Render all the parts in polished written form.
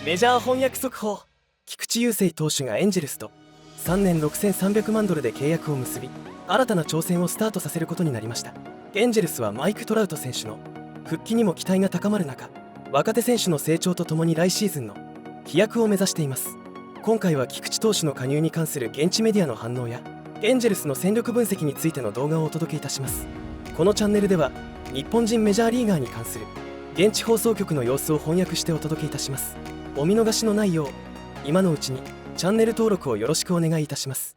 メジャー翻訳速報。菊池雄星投手がエンジェルスと3年6300万ドルで契約を結び、新たな挑戦をスタートさせることになりました。エンジェルスはマイク・トラウト選手の復帰にも期待が高まる中、若手選手の成長とともに来シーズンの飛躍を目指しています。今回は菊池投手の加入に関する現地メディアの反応やエンジェルスの戦力分析についての動画をお届けいたします。このチャンネルでは日本人メジャーリーガーに関する現地放送局の様子を翻訳してお届けいたします。お見逃しのないよう今のうちにチャンネル登録をよろしくお願いいたします。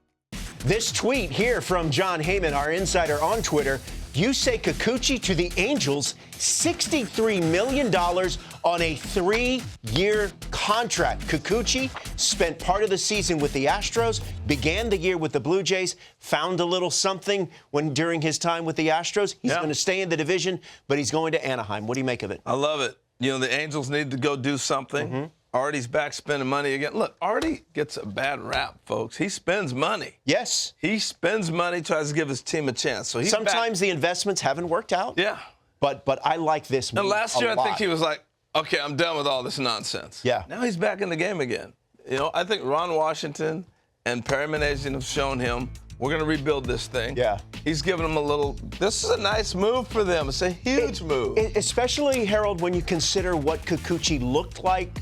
This tweet here from John Heyman, our insider on Twitter. Yusei Kikuchi to the Angels, $63 million on a 3-year contract. Kikuchi spent part of the season with the Astros, began the year with the Blue Jays, found a little something during his time with the Astros. He's going to stay in the division, but he's going to Anaheim. What do you make of it? I love it. You know, the Angels need to go do something. Artie's back spending money again. Look, Artie gets a bad rap, folks. He spends money. Yes. He spends money, tries to give his team a chance. So sometimes the investments haven't worked out. Yeah. But I like this move. And last year, I think he was like, okay, I'm done with all this nonsense. Yeah. Now he's back in the game again. You know, I think Ron Washington and Perry Minasian have shown him we're going to rebuild this thing. Yeah. He's given them a little, this is a nice move for them. It's a huge move. Especially, Harold, when you consider what Kikuchi looked like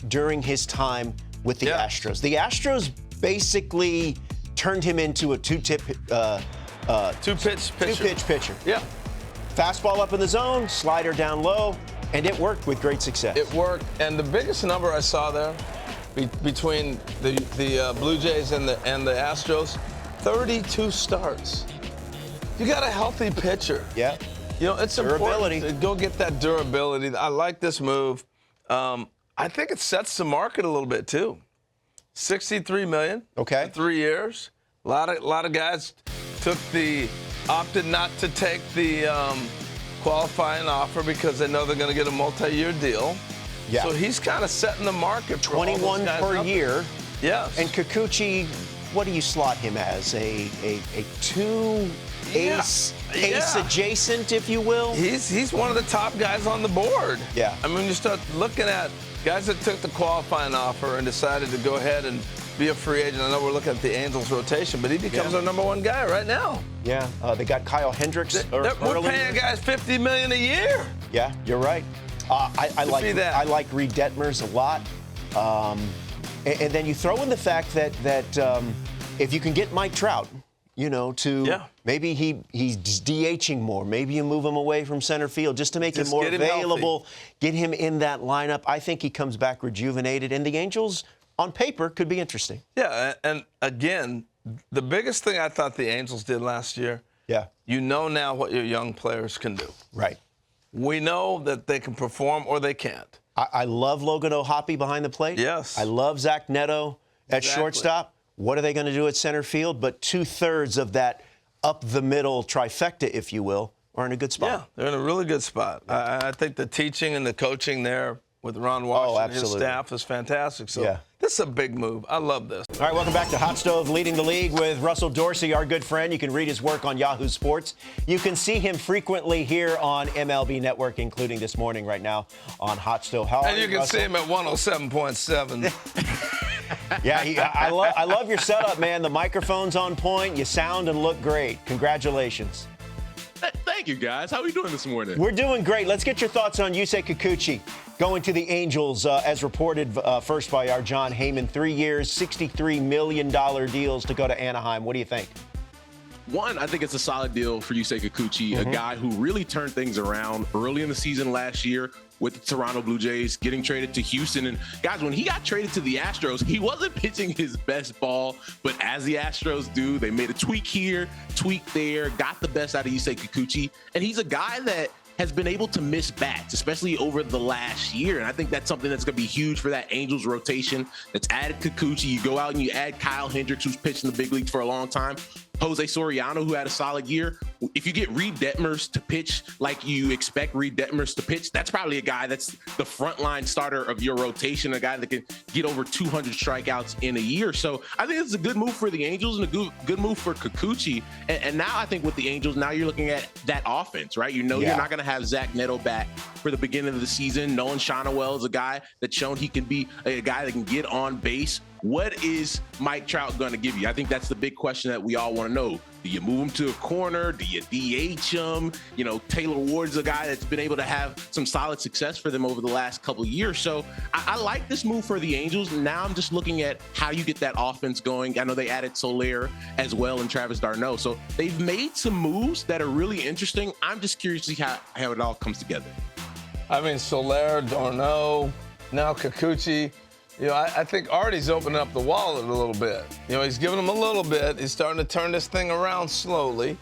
during his time with the Astros. The Astros basically turned him into a two-pitch pitcher. Yeah. Fastball up in the zone, slider down low, and it worked with great success. It worked, and the biggest number I saw there between the Blue Jays and the Astros, 32 starts. You got a healthy pitcher. Yeah. You know, it's durability. Important to go get that durability. I like this move. I think it sets the market a little bit too. $63 million. Okay. For 3 years. A lot of guys opted not to take the qualifying offer because they know they're going to get a multi-year deal. Yeah. So he's kind of setting the market. 21 per year. Yes. And Kikuchi, what do you slot him as? A two ace adjacent, if you will? He's one of the top guys on the board. Yeah. I mean, you start looking at guys that took the qualifying offer and decided to go ahead and be a free agent. I know we're looking at the Angels rotation, but he becomes our number one guy right now. Yeah. They got Kyle Hendricks. We're paying guys $50 million a year. Yeah, you're right. I like Reed Detmers a lot. And then you throw in the fact that if you can get Mike Trout, you know, maybe he's DHing more. Maybe you move him away from center field just to make him more available, get him in that lineup. I think he comes back rejuvenated, and the Angels, on paper, could be interesting. Yeah, and again, the biggest thing I thought the Angels did last year, you know now what your young players can do. Right. We know that they can perform or they can't. I love Logan O'Hoppe behind the plate. Yes. I love Zach Neto at shortstop. What are they going to do at center field? But 2/3 of that up-the-middle trifecta, if you will, are in a good spot. Yeah, they're in a really good spot. I think the teaching and the coaching there with Ron Washington and his staff is fantastic. So this is a big move. I love this. All right, welcome back to Hot Stove Leading the League with Russell Dorsey, our good friend. You can read his work on Yahoo Sports. You can see him frequently here on MLB Network, including this morning right now on Hot Stove. How are and you can Russell? see him at 107.7. Yeah, I love your setup, man. The microphone's on point. You sound and look great. Congratulations. Thank you, guys. How are we doing this morning? We're doing great. Let's get your thoughts on Yusei Kikuchi going to the Angels, as reported first by our John Heyman. 3 years, $63 million deals to go to Anaheim. What do you think? One, I think it's a solid deal for Yusei Kikuchi, a guy who really turned things around early in the season last year with the Toronto Blue Jays, getting traded to Houston. And guys, when he got traded to the Astros, he wasn't pitching his best ball, but as the Astros do, they made a tweak here, tweak there, got the best out of Yusei Kikuchi. And he's a guy that has been able to miss bats, especially over the last year. And I think that's something that's going to be huge for that Angels rotation that's added Kikuchi. You go out and you add Kyle Hendricks, who's pitched in the big leagues for a long time. Jose Soriano, who had a solid year. If you get Reed Detmers to pitch like you expect Reed Detmers to pitch, that's probably a guy that's the frontline starter of your rotation, a guy that can get over 200 strikeouts in a year. So I think it's a good move for the Angels and a good move for Kikuchi. And now I think with the Angels, now you're looking at that offense, right? You know you're not going to have Zach Neto back for for the beginning of the season. Nolan Shonowell is a guy that's shown he can be a guy that can get on base. What is Mike Trout going to give you? I think that's the big question that we all want to know. Do you move him to a corner? Do you DH him? You know, Taylor Ward's a guy that's been able to have some solid success for them over the last couple of years. So I like this move for the Angels. Now I'm just looking at how you get that offense going. I know they added Soler as well and Travis d'Arnaud. So they've made some moves that are really interesting. I'm just curious to see how it all comes together. I mean, Soler, d'Arnaud, now Kikuchi. You know, I think Artie's opening up the wallet a little bit. You know, he's giving them a little bit. He's starting to turn this thing around slowly.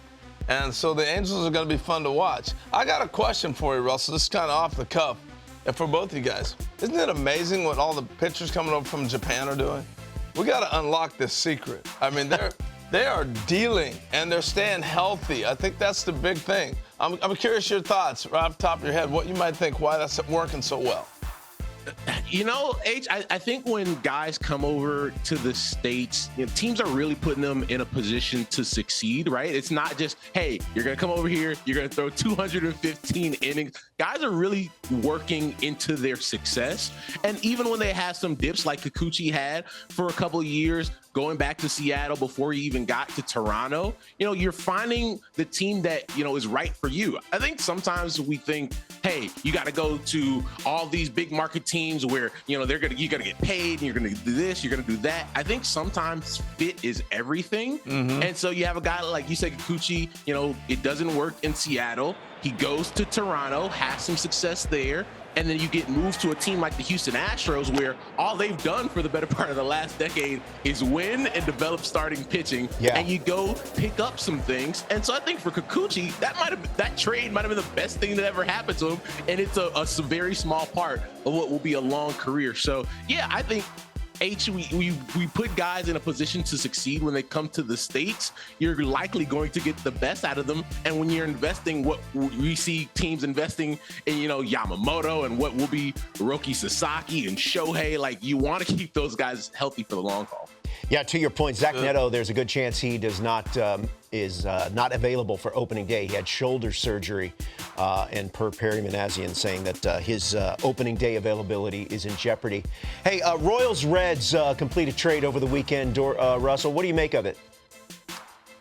And so the Angels are going to be fun to watch. I got a question for you, Russell. This is kind of off the cuff. And for both of you guys, isn't it amazing what all the pitchers coming over from Japan are doing? We got to unlock this secret. I mean, they are dealing and they're staying healthy. I think that's the big thing. I'm curious your thoughts right off the top of your head, what you might think, why that's working so well. You know, I think when guys come over to the States, you know, teams are really putting them in a position to succeed, right? It's not just, hey, you're going to come over here, you're going to throw 215 innings. Guys are really working into their success. And even when they have some dips like Kikuchi had for a couple of years, going back to Seattle before he even got to Toronto, you know, you're finding the team that, you know, is right for you. I think sometimes we think, hey, you got to go to all these big market teams where, you know, you're going to get paid and you're going to do this, you're going to do that. I think sometimes fit is everything. Mm-hmm. And so you have a guy like Yusei Kikuchi, you know, it doesn't work in Seattle. He goes to Toronto, has some success there. And then you get moved to a team like the Houston Astros, where all they've done for the better part of the last decade is win and develop starting pitching. Yeah. And you go pick up some things. And so I think for Kikuchi, that trade might have been the best thing that ever happened to him. And it's a very small part of what will be a long career. So yeah, I think we put guys in a position to succeed when they come to the States. You're likely going to get the best out of them. And when you're investing, what we see teams investing in, you know, Yamamoto and what will be Roki Sasaki and Shohei, like you want to keep those guys healthy for the long haul. Yeah, to your point, Zach Neto, there's a good chance he is not available for opening day. He had shoulder surgery, and per Perry Manassian saying that his opening day availability is in jeopardy. Hey, Royals-Reds complete a trade over the weekend. Russell, what do you make of it?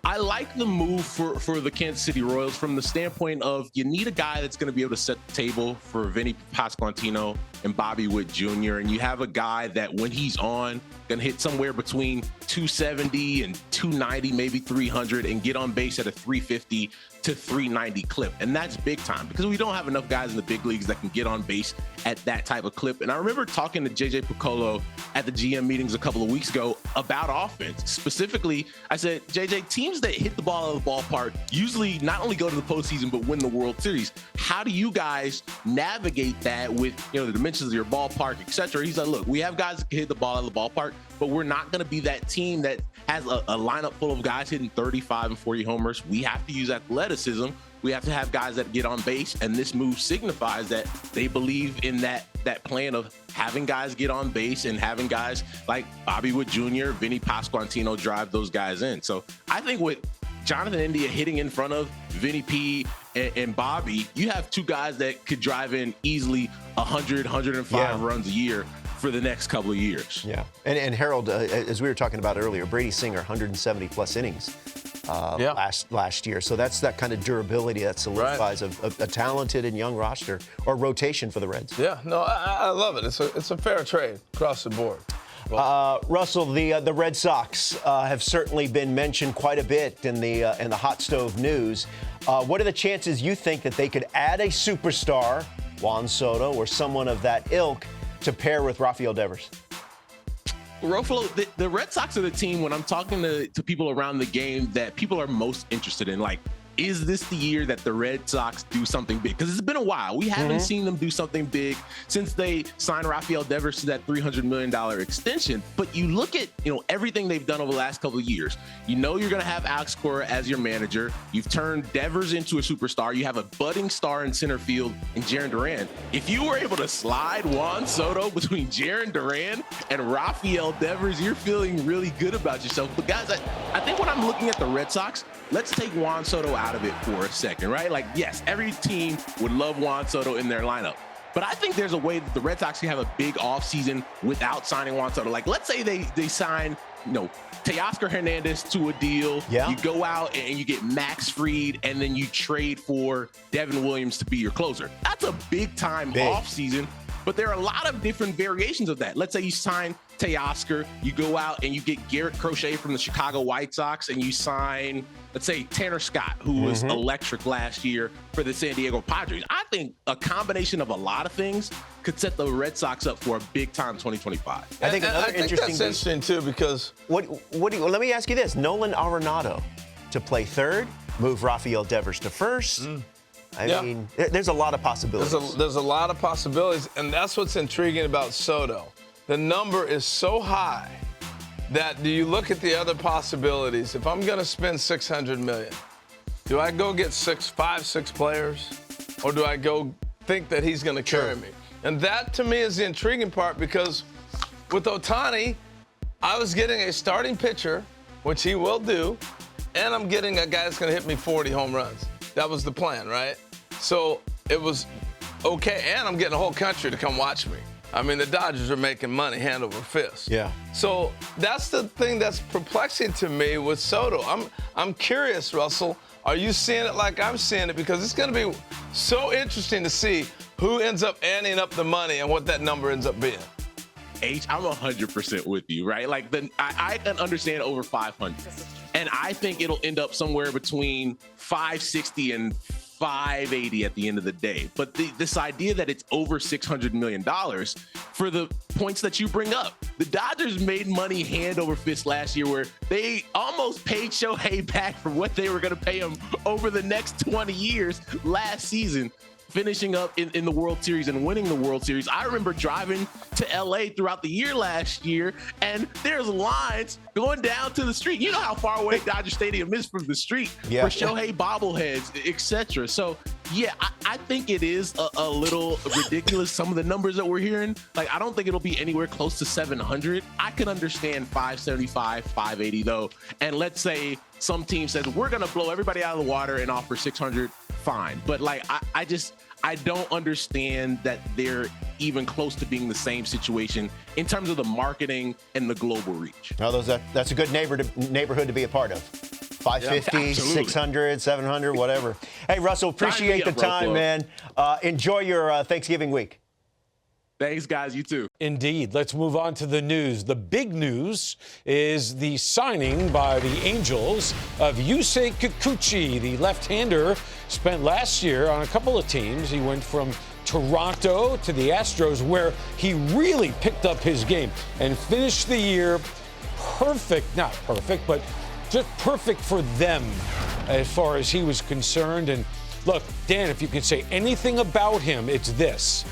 I like the move for the Kansas City Royals from the standpoint of you need a guy that's going to be able to set the table for Vinny Pasquantino and Bobby Witt Jr. And you have a guy that when he's on, going to hit somewhere between 270 and 290, maybe 300, and get on base at a 350 to 390 clip. And that's big time because we don't have enough guys in the big leagues that can get on base at that type of clip. And I remember talking to JJ Piccolo at the GM meetings a couple of weeks ago about offense. Specifically, I said, JJ, teams that hit the ball out of the ballpark usually not only go to the postseason, but win the World Series. How do you guys navigate that with, you know, the dimensions of your ballpark, et cetera? He's like, look, we have guys that can hit the ball out of the ballpark, but we're not going to be that team that has a lineup full of guys hitting 35 and 40 homers. We have to use athleticism. We have to have guys that get on base, and this move signifies that they believe in that plan of having guys get on base and having guys like Bobby Witt Jr., Vinny Pasquantino drive those guys in. So I think with Jonathan India hitting in front of Vinny P and Bobby, you have two guys that could drive in easily 100, 105 runs a year for the next couple of years. Yeah. And Harold, as we were talking about earlier, Brady Singer, 170 plus innings last year. So that's that kind of durability that solidifies a talented and young roster or rotation for the Reds. Yeah, no, I love it. It's a fair trade across the board. Russell, the Red Sox have certainly been mentioned quite a bit in the hot stove news. What are the chances you think that they could add a superstar, Juan Soto, or someone of that ilk, to pair with Rafael Devers? Ruffalo, the Red Sox are the team when I'm talking to people around the game that people are most interested in. Like, is this the year that the Red Sox do something big? Because it's been a while. We haven't seen them do something big since they signed Rafael Devers to that $300 million extension. But you look at, you know, everything they've done over the last couple of years. You know you're going to have Alex Cora as your manager. You've turned Devers into a superstar. You have a budding star in center field in Jarren Duran. If you were able to slide Juan Soto between Jarren Duran and Rafael Devers, you're feeling really good about yourself. But guys, I think when I'm looking at the Red Sox, let's take Juan Soto out out of it for a second, right? Like, yes, every team would love Juan Soto in their lineup. But I think there's a way that the Red Sox can have a big offseason without signing Juan Soto. Like, let's say they sign, Teoscar Hernandez to a deal. Yeah. You go out and you get Max Fried, and then you trade for Devin Williams to be your closer. That's a big-time offseason. But there are a lot of different variations of that. Let's say you sign Teoscar, you go out and you get Garrett Crochet from the Chicago White Sox, and you sign, let's say, Tanner Scott, who was electric last year for the San Diego Padres. I think a combination of a lot of things could set the Red Sox up for a big-time 2025. I think another interesting that's interesting, too, because... let me ask you this. Nolan Arenado to play third, move Rafael Devers to first. I mean, there's a lot of possibilities. There's a lot of possibilities, and that's what's intriguing about Soto. The number is so high that do you look at the other possibilities? If I'm going to spend $600 million, do I go get 5, 6 players, or do I go think that he's going to carry me? And that, to me, is the intriguing part, because with Ohtani, I was getting a starting pitcher, which he will do, and I'm getting a guy that's going to hit me 40 home runs. That was the plan, right? So it was okay, and I'm getting the whole country to come watch me. I mean, the Dodgers are making money hand over fist. Yeah. So that's the thing that's perplexing to me with Soto. I'm curious, Russell, are you seeing it like I'm seeing it? Because it's going to be so interesting to see who ends up adding up the money and what that number ends up being. I'm 100% with you, right? Like, I can understand over 500. And I think it'll end up somewhere between 560 and 580 at the end of the day. But this idea that it's over $600 million for the points that you bring up. The Dodgers made money hand over fist last year, where they almost paid Shohei back for what they were going to pay him over the next 20 years last season, finishing up in the World Series and winning the World Series. I remember driving to LA throughout the year last year, and there's lines going down to the street. You know how far away Dodger Stadium is from the street for Shohei bobbleheads, etc. So, yeah, I think it is a little ridiculous, some of the numbers that we're hearing. Like, I don't think it'll be anywhere close to 700. I can understand 575, 580, though. And let's say some team says, we're going to blow everybody out of the water and offer 600. Fine. But, like, I don't understand that they're even close to being the same situation in terms of the marketing and the global reach. No, that's a good neighborhood to be a part of. 550, 600, 700, whatever. Hey, Russell, appreciate the time, man. Enjoy your Thanksgiving week. Thanks, guys. You too. Indeed. Let's move on to the news. The big news is the signing by the Angels of Yusei Kikuchi, the left-hander, spent last year on a couple of teams. He went from Toronto to the Astros, where he really picked up his game and finished the year perfect, not perfect, but just perfect for them as far as he was concerned. And look, Dan, if you could say anything about him, it's this.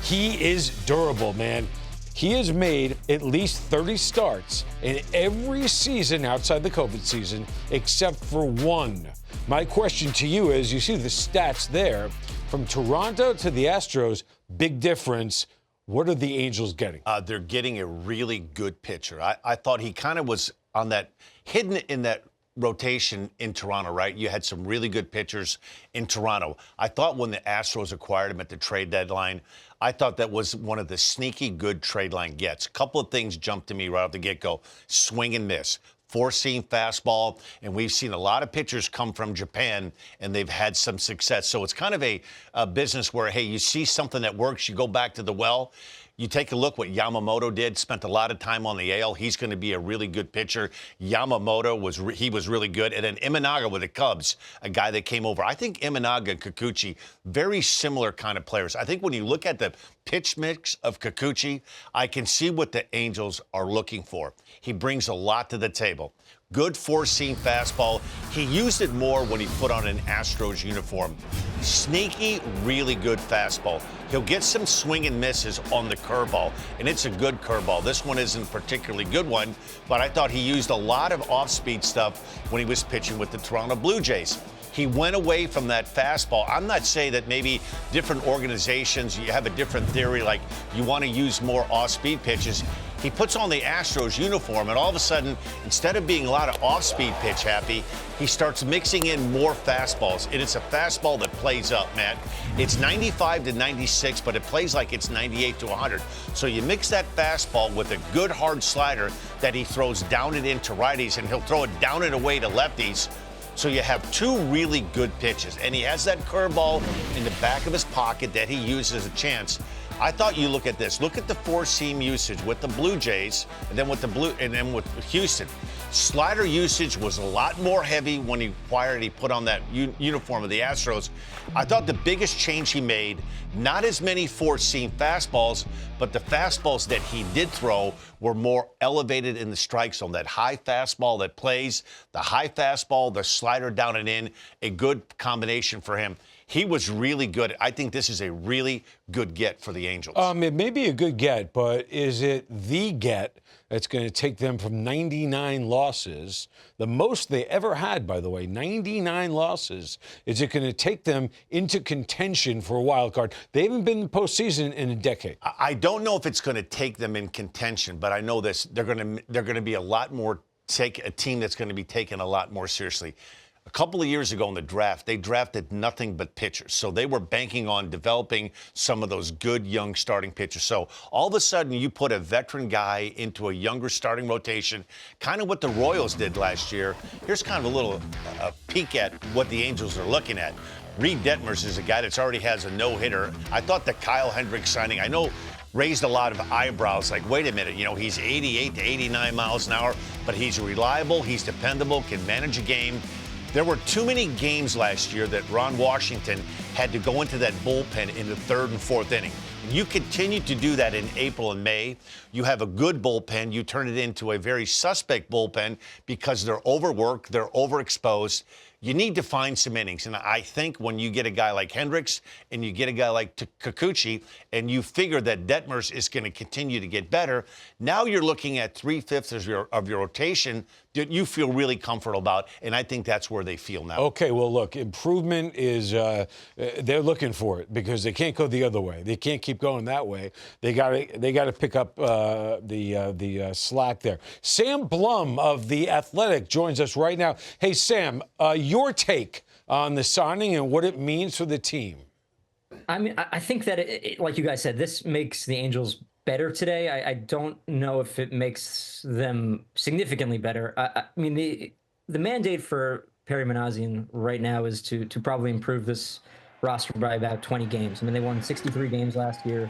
He is durable, man. He has made at least 30 starts in every season outside the COVID season, except for one. My question to you is, you see the stats there, from Toronto to the Astros, big difference. What are the Angels getting? They're getting a really good pitcher. I thought he kind of was on that, hidden in that rotation in Toronto, right? You had some really good pitchers in Toronto. I thought when the Astros acquired him at the trade deadline, I thought that was one of the sneaky good trade line gets. A couple of things jumped to me right off the get-go. Swing and miss. Four-seam fastball, and we've seen a lot of pitchers come from Japan, and they've had some success. So it's kind of a business where, hey, you see something that works, you go back to the well. You take a look what Yamamoto did, spent a lot of time on the AL. He's going to be a really good pitcher. Yamamoto was really good. And then Imanaga with the Cubs, a guy that came over. I think Imanaga and Kikuchi, very similar kind of players. I think when you look at the pitch mix of Kikuchi, I can see what the Angels are looking for. He brings a lot to the table. Good four-seam fastball. He used it more when he put on an Astros uniform. Sneaky, really good fastball. He'll get some swing and misses on the curveball, and it's a good curveball. This one isn't a particularly good one, but I thought he used a lot of off-speed stuff when he was pitching with the Toronto Blue Jays. He went away from that fastball. I'm not saying that maybe different organizations, you have a different theory, like you want to use more off-speed pitches. He puts on the Astros uniform, and all of a sudden, instead of being a lot of off-speed pitch happy, he starts mixing in more fastballs. And it's a fastball that plays up, Matt. It's 95 to 96, but it plays like it's 98 to 100. So you mix that fastball with a good hard slider that he throws down and into righties, and he'll throw it down and away to lefties. So you have two really good pitches, and he has that curveball in the back of his pocket that he uses as a chance. I thought you look at this. Look at the four-seam usage with the Blue Jays, and then with Houston. Slider usage was a lot more heavy when he put on that uniform of the Astros. I thought the biggest change he made, not as many four-seam fastballs, but the fastballs that he did throw were more elevated in the strike zone. That high fastball that plays, the high fastball, the slider down and in, a good combination for him. He was really good. I think this is a really good get for the Angels. It may be a good get, but is it the get that's going to take them from 99 losses, the most they ever had, by the way, 99 losses? Is it going to take them into contention for a wild card? They haven't been in the postseason in a decade. I don't know if it's going to take them in contention, but I know this: they're going to be a lot more a team that's going to be taken a lot more seriously. A couple of years ago in the draft, they drafted nothing but pitchers. So they were banking on developing some of those good young starting pitchers. So all of a sudden, you put a veteran guy into a younger starting rotation, kind of what the Royals did last year. Here's kind of a little peek at what the Angels are looking at. Reed Detmers is a guy that's already has a no-hitter. I thought the Kyle Hendricks signing, I know, raised a lot of eyebrows. Like, wait a minute, he's 88 to 89 miles an hour, but he's reliable, he's dependable, can manage a game. There were too many games last year that Ron Washington had to go into that bullpen in the third and fourth inning. You continue to do that in April and May. You have a good bullpen. You turn it into a very suspect bullpen because they're overworked, they're overexposed. You need to find some innings. And I think when you get a guy like Hendricks and you get a guy like Kikuchi and you figure that Detmers is going to continue to get better, now you're looking at 3/5 of your rotation that you feel really comfortable about, and I think that's where they feel now. Okay, well, look, improvement is they're looking for it because they can't go the other way. They can't keep going that way. They got to pick up the slack there. Sam Blum of The Athletic joins us right now. Hey, Sam, your take on the signing and what it means for the team. I mean, I think that, like you guys said, this makes the Angels better today. I don't know if it makes them significantly better. I mean, the mandate for Perry Minasian right now is to probably improve this roster by about 20 games. I mean, they won 63 games last year.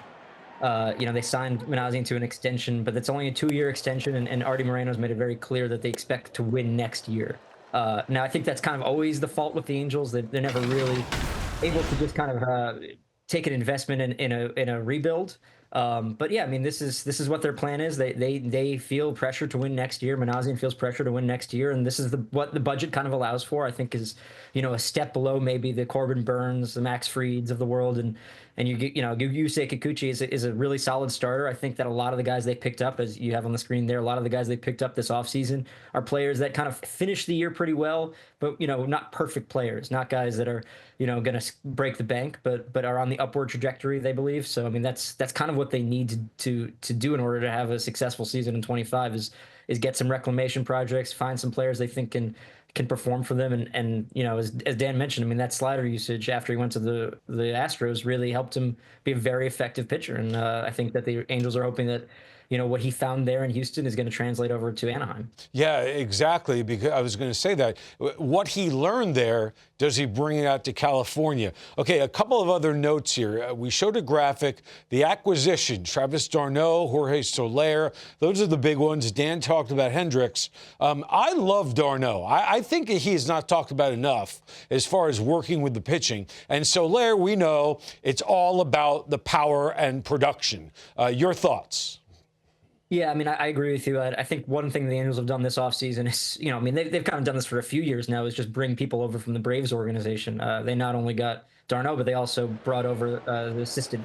They signed Minasian to an extension, but it's only a 2-year extension, and Artie Moreno's made it very clear that they expect to win next year. Now, I think that's kind of always the fault with the Angels. They're never really able to just kind of take an investment in a rebuild. But yeah, I mean, this is what their plan is. They feel pressure to win next year. Minasian feels pressure to win next year, and this is what the budget kind of allows for. I think is a step below maybe the Corbin Burns, the Max Frieds of the world, and you get Yusei Kikuchi is a really solid starter. I think that a lot of the guys they picked up, as you have on the screen there, a lot of the guys they picked up this offseason are players that kind of finished the year pretty well, but not perfect players, not guys that are going to break the bank, but are on the upward trajectory, they believe. So I mean, that's kind of what they need to do in order to have a successful season in 25 is get some reclamation projects, find some players they think can perform for them, and as Dan mentioned, I mean, that slider usage after he went to the Astros really helped him be a very effective pitcher, and I think that the Angels are hoping that what he found there in Houston is going to translate over to Anaheim. Yeah, exactly, because I was going to say that. What he learned there, does he bring it out to California? Okay, a couple of other notes here. We showed a graphic. The acquisition, Travis d'Arnaud, Jorge Soler, those are the big ones. Dan talked about Hendricks. I love d'Arnaud. I think he's not talked about enough as far as working with the pitching. And Soler, we know it's all about the power and production. Your thoughts? Yeah, I mean, I agree with you. I think one thing the Angels have done this offseason is, I mean, they've kind of done this for a few years now, is just bring people over from the Braves organization. They not only got d'Arnaud, but they also brought over the assistant.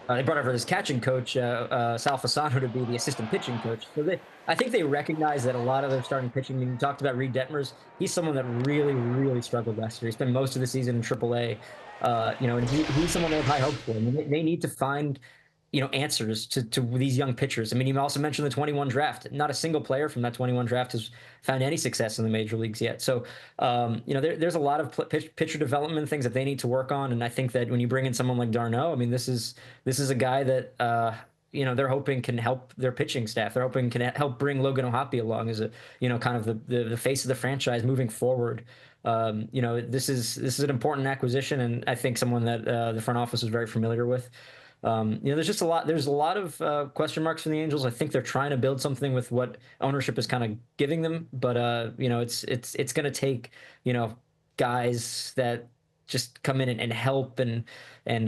They brought over this catching coach, Sal Fasano, to be the assistant pitching coach. So I think they recognize that a lot of their starting pitching, I mean, you talked about Reed Detmers. He's someone that really, really struggled last year. He spent most of the season in AAA. And he's someone they have high hopes for. I mean, they need to find answers to these young pitchers. I mean, you also mentioned the 21 draft. Not a single player from that 21 draft has found any success in the major leagues yet. So, there's a lot of pitcher development things that they need to work on. And I think that when you bring in someone like d'Arnaud, I mean, this is a guy that, they're hoping can help their pitching staff. They're hoping can help bring Logan O'Hoppe along as a, kind of the face of the franchise moving forward. This is an important acquisition, and I think someone that the front office is very familiar with. There's a lot of question marks for the Angels. I think they're trying to build something with what ownership is kind of giving them, but it's going to take, guys that just come in and help and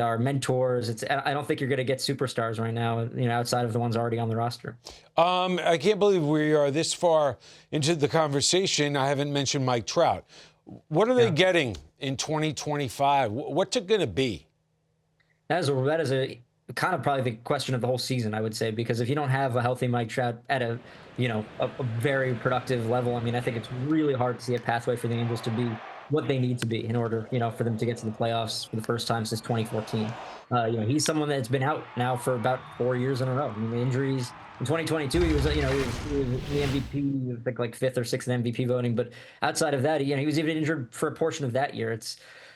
are mentors. I don't think you're going to get superstars right now, outside of the ones already on the roster. I can't believe we are this far into the conversation. I haven't mentioned Mike Trout. What are they getting in 2025? What's it going to be? That is a kind of probably the question of the whole season, I would say, because if you don't have a healthy Mike Trout at a very productive level, I mean, I think it's really hard to see a pathway for the Angels to be what they need to be in order, for them to get to the playoffs for the first time since 2014. He's someone that's been out now for about 4 years in a row. I mean, the injuries in 2022, he was the MVP, I think like 5th or 6th in MVP voting. But outside of that, he was even injured for a portion of that year.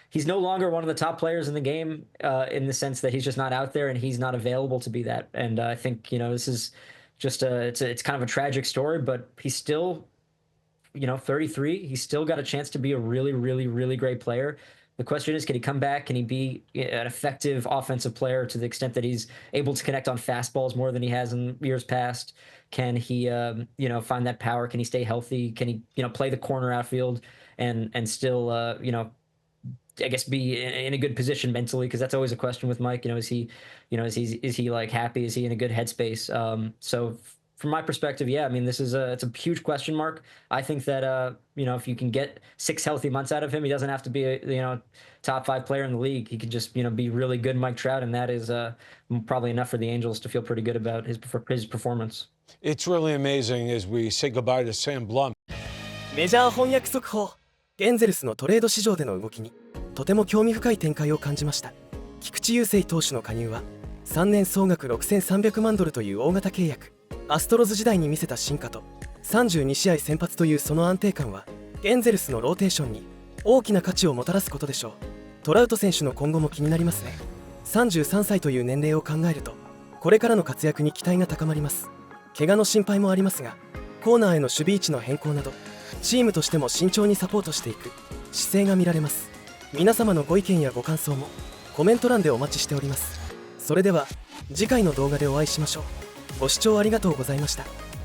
He's no longer one of the top players in the game in the sense that he's just not out there and he's not available to be that. And I think, this is just it's kind of a tragic story, but he's still, 33. He's still got a chance to be a really, really, really great player. The question is, can he come back? Can he be an effective offensive player to the extent that he's able to connect on fastballs more than he has in years past? Can he, find that power? Can he stay healthy? Can he, play the corner outfield and still, I guess be in a good position mentally? Because that's always a question with Mike. Is he like happy? Is he in a good headspace? So from my perspective, yeah, I mean, it's a huge question mark. I think that, if you can get 6 healthy months out of him, he doesn't have to be a, top 5 player in the league. He could just, be really good Mike Trout. And that is probably enough for the Angels to feel pretty good about his performance. It's really amazing as we say goodbye to Sam Blum. メジャー翻訳速報。エンゼルスのトレード市場での動きにとても興味深い展開を感じました。菊池雄星投手の加入は3年総額6300万ドルという大型契約。アストロズ時代に見せた進化と32試合先発というその安定感はエンゼルスのローテーションに大きな価値をもたらすことでしょう。トラウト選手の今後も気になりますね。33歳という年齢を考えるとこれからの活躍に期待が高まります。怪我の心配もありますが、コーナーへの守備位置の変更などチームとしても慎重にサポートしていく姿勢が見られます。皆様のご意見やご感想もコメント欄でお待ちしております。それでは次回の動画でお会いしましょう。ご視聴ありがとうございました。